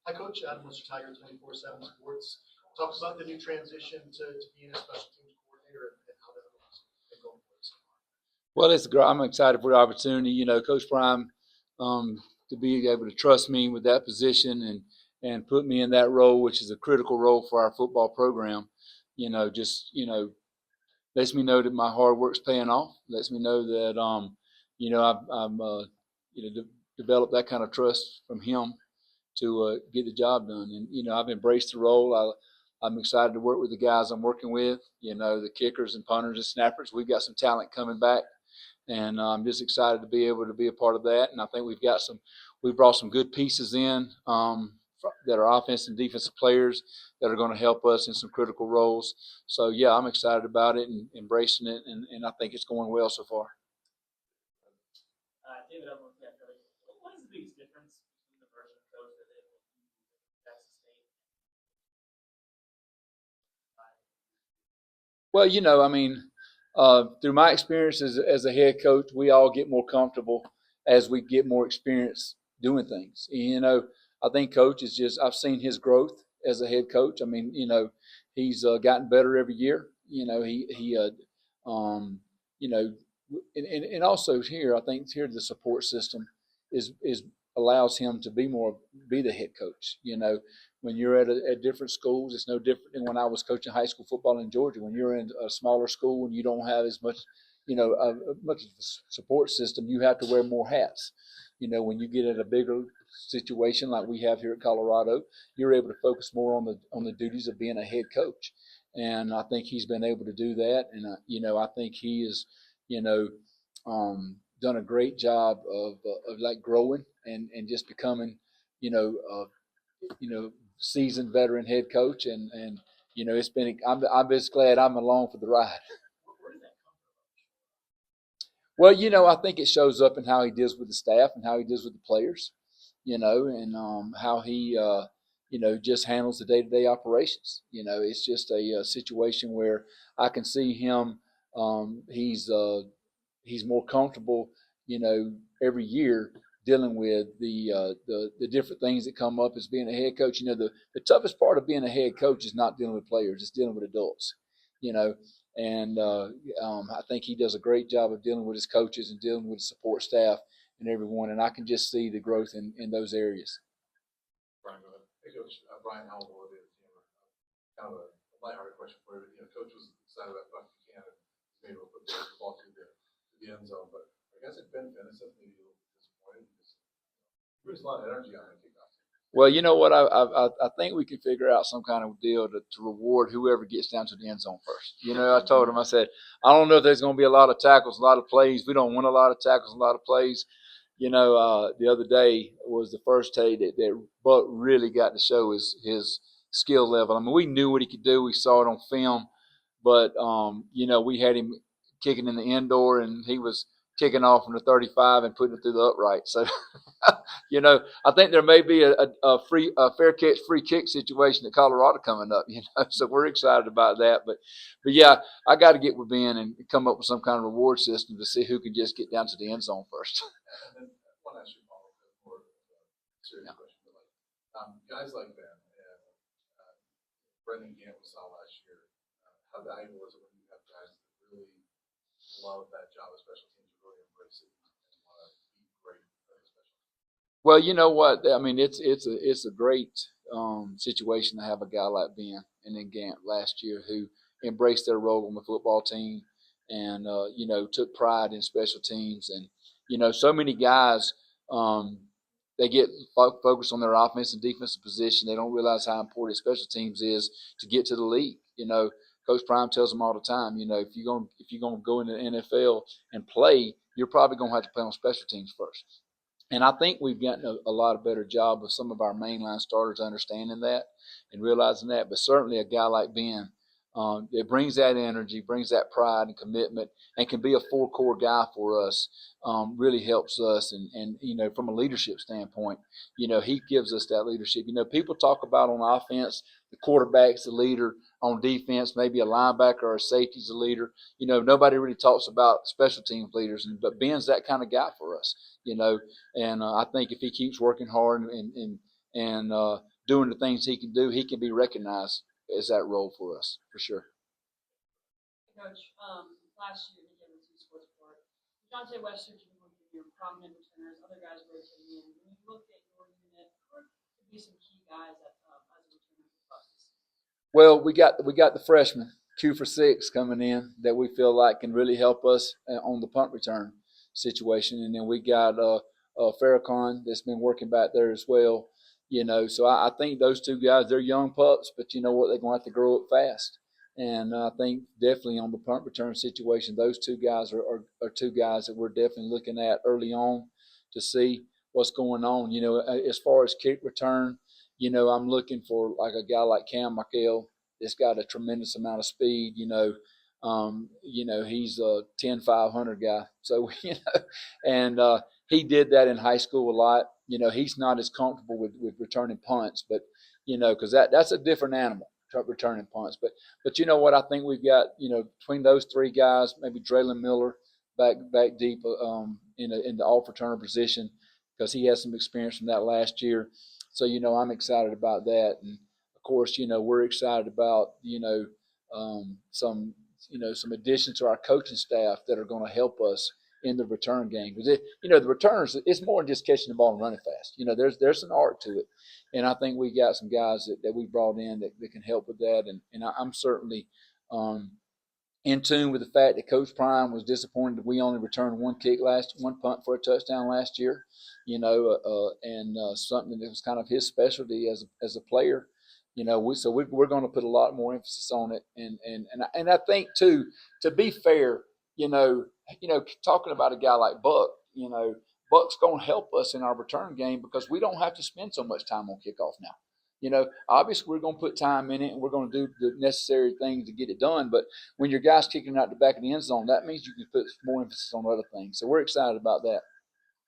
Hi, Coach. Adam Mr. Tiger, 24/7 Sports. Talk about the new transition to being a special teams coordinator and how that been going for us. Well, I'm excited for the opportunity. Coach Prime, to be able to trust me with that position and put me in that role, which is a critical role for our football program. Just lets me know that my hard work's paying off. Lets me know that I've developed that kind of trust from him to get the job done. And I've embraced the role. I'm excited to work with the guys I'm working with. The kickers and punters and snappers. We've got some talent coming back, and I'm just excited to be able to be a part of that. And I think we've brought some good pieces in that are offensive and defensive players that are going to help us in some critical roles. So yeah, I'm excited about it and embracing it, and I think it's going well so far. David, what is the biggest difference between the version of coach that they Texas State? Well, through my experience as a head coach, we all get more comfortable as we get more experience doing things. I think Coach is I've seen his growth as a head coach. He's gotten better every year. You know, and also here, I think here the support system is allows him to be the head coach. When you're at different schools, it's no different than when I was coaching high school football in Georgia. When you're in a smaller school and you don't have as much, much support system, you have to wear more hats. When you get in a bigger situation like we have here at Colorado, you're able to focus more on the duties of being a head coach. And I think he's been able to do that. And I think he is, done a great job of like growing and just becoming, seasoned veteran head coach. And I'm just glad I'm along for the ride. Where did that come Well, I think it shows up in how he deals with the staff and how he deals with the players, and how he, just handles the day-to-day operations. It's just a situation where I can see him. He's more comfortable, every year dealing with the different things that come up as being a head coach. The toughest part of being a head coach is not dealing with players; it's dealing with adults. You know, and I think he does a great job of dealing with his coaches and dealing with the support staff and everyone. And I can just see the growth in those areas. Brian, go ahead. Hey, Coach. Brian Howell, kind of a lighthearted question for you. Coach was excited about Bucky Cannon being able to put the ball through the end zone, but I guess at Ben Vincent, maybe a little disappointed because he brings a lot of energy on that kickoff. Well, you know what? I think we can figure out some kind of deal to reward whoever gets down to the end zone first. I told him, I said, I don't know if there's going to be a lot of tackles, a lot of plays. We don't win a lot of tackles, a lot of plays. The other day was the first day that Buck really got to show his skill level. I mean, we knew what he could do. We saw it on film, but we had him kicking in the indoor, and he was kicking off from the 35 and putting it through the upright. So, I think there may be a fair catch, free kick situation at Colorado coming up. So we're excited about that. But yeah, I got to get with Ben and come up with some kind of reward system to see who can just get down to the end zone first. And then one last more serious question, but guys like Ben and Brendan Gant we saw last year. How valuable is it when you have guys that really love that job of special teams, really embrace it, and want to be great at special teams? Well, you know what? I mean, it's a great situation to have a guy like Ben and then Gant last year who embraced their role on the football team and took pride in special teams. And so many guys, they get focused on their offense and defensive position. They don't realize how important special teams is to get to the league. Coach Prime tells them all the time, if you're gonna go into the NFL and play, you're probably gonna have to play on special teams first. And I think we've gotten a lot of better job of some of our mainline starters understanding that and realizing that. But certainly a guy like Ben, it brings that energy, brings that pride and commitment, and can be a full core guy for us. Really helps us, and from a leadership standpoint, he gives us that leadership. People talk about on offense, the quarterback's the leader. On defense, maybe a linebacker or a safety's a leader. Nobody really talks about special teams leaders, but Ben's that kind of guy for us. And I think if he keeps working hard and doing the things he can do, he can be recognized as that role for us, for sure. Coach, last year you gave us two sports report. Deontay Wester, you were your prominent returners, other guys rotating in. When you look at your unit, who could be some key guys that as a returner for us? Well, we got the freshman Q for 6 coming in that we feel like can really help us on the punt return situation, and then we got Farrakhan that's been working back there as well. So I think those two guys, they're young pups, but you know what, they're going to have to grow up fast. And I think definitely on the punt return situation, those two guys are two guys that we're definitely looking at early on to see what's going on. As far as kick return, I'm looking for like a guy like Cam Michael that's got a tremendous amount of speed. He's a 10-500 guy. So, and he did that in high school a lot. He's not as comfortable with returning punts, but, because that's a different animal, returning punts. But you know what? I think we've got, between those three guys, maybe Draylon Miller back deep in the off returner position because he has some experience from that last year. So, I'm excited about that. And, of course, we're excited about, some additions to our coaching staff that are going to help us in the return game. Because, the returners, it's more than just catching the ball and running fast. There's an art to it. And I think we got some guys that we brought in that can help with that. And I'm certainly in tune with the fact that Coach Prime was disappointed that we only returned one punt for a touchdown last year, and something that was kind of his specialty as a player. We're going to put a lot more emphasis on it, and I think too, to be fair, talking about a guy like Buck, Buck's going to help us in our return game because we don't have to spend so much time on kickoff now. Obviously we're going to put time in it and we're going to do the necessary things to get it done. But when your guy's kicking out the back of the end zone, that means you can put more emphasis on other things. So we're excited about that.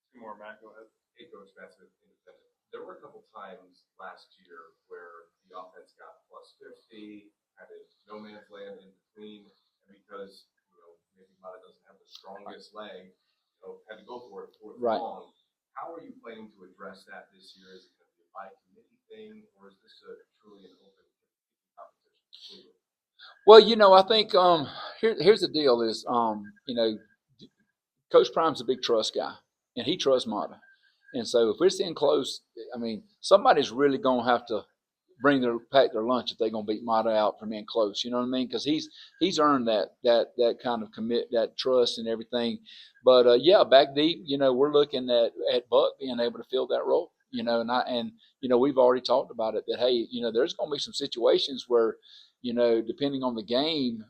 Two more, Matt, go ahead. Hey, Coach Massey, independent. There were a couple times last year where the offense got plus 50, had a no man's land in between, and because, maybe Mata doesn't have the strongest leg, had to go for it fourth Right. long. How are you planning to address that this year? Is it going to be a by committee thing, or is this truly an open competition? Well, I think here's the deal is, Coach Prime's a big trust guy, and he trusts Mata. And so if we're sitting close, somebody's really going to have to pack their lunch if they're going to beat Mata out from being close. You know what I mean? Because he's earned that kind of that trust and everything. But back deep, we're looking at Buck being able to fill that role. We've already talked about it that hey, there's going to be some situations where, depending on the game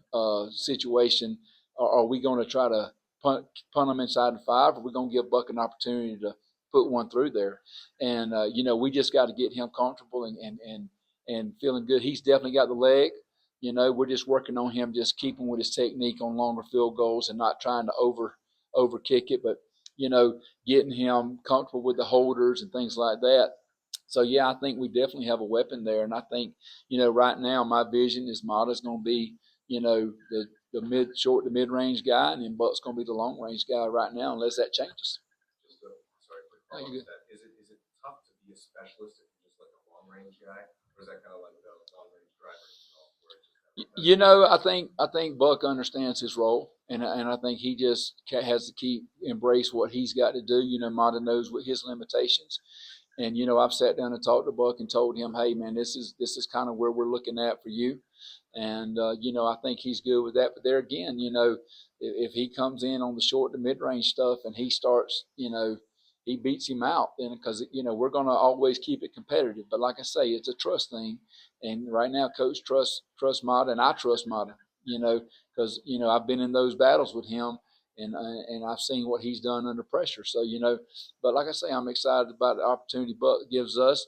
situation, are we going to try to punt them inside the 5, or are we going to give Buck an opportunity to put one through there? And we just got to get him comfortable and feeling good. He's definitely got the leg. We're just working on him just keeping with his technique on longer field goals and not trying to over kick it, but getting him comfortable with the holders and things like that. So I think we definitely have a weapon there, and I think right now my vision is Mata's going to be the short to mid range guy, and then Buck's going to be the long range guy right now, unless that changes. Quick follow-up to that. Is it tough to be a specialist if you're just like a long range guy, or is that kind of like the long range driver? I think Buck understands his role, and I think he just has to embrace what he's got to do. Mata knows what his limitations, and I've sat down and talked to Buck and told him, hey man, this is kind of where we're looking at for you, and I think he's good with that. But there again, if he comes in on the short to mid range stuff and he starts, he beats him out, then because we're going to always keep it competitive. But like I say, it's a trust thing, and right now Coach trusts Mata, and I trust Mata. Because I've been in those battles with him, and I've seen what he's done under pressure. So but like I say, I'm excited about the opportunity Buck gives us.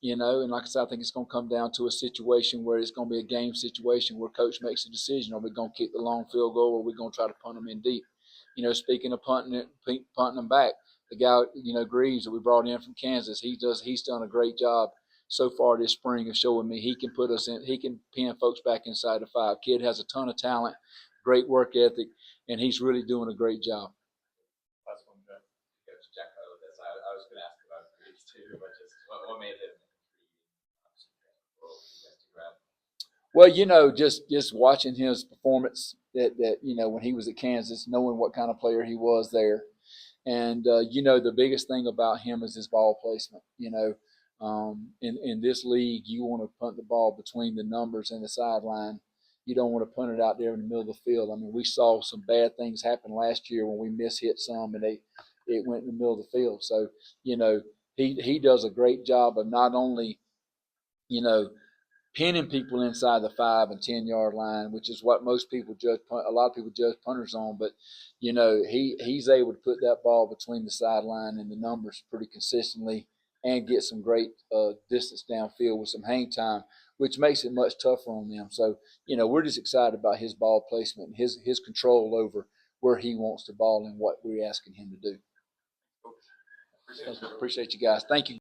And like I said, I think it's going to come down to a situation where it's going to be a game situation where Coach makes a decision: are we going to kick the long field goal, or are we going to try to punt them in deep? Speaking of punting them back. The guy, Greaves that we brought in from Kansas, he's done a great job so far this spring of showing me he can pin folks back inside the 5. Kid has a ton of talent, great work ethic, and he's really doing a great job. Last one, Jack. Coach, Jack with this. I was going to ask about Greaves too, but just what made him Well, just watching his performance that when he was at Kansas, knowing what kind of player he was there, and the biggest thing about him is his ball placement. In this league, you want to punt the ball between the numbers and the sideline. You don't want to punt it out there in the middle of the field. I mean, we saw some bad things happen last year when we mishit some, and it went in the middle of the field. So he does a great job of not only you know pinning people inside the 5 and 10 yard line, which is what most people judge. A lot of people judge punters on, but he's able to put that ball between the sideline and the numbers pretty consistently, and get some great distance downfield with some hang time, which makes it much tougher on them. So we're just excited about his ball placement and his control over where he wants the ball and what we're asking him to do. Appreciate you guys. Thank you.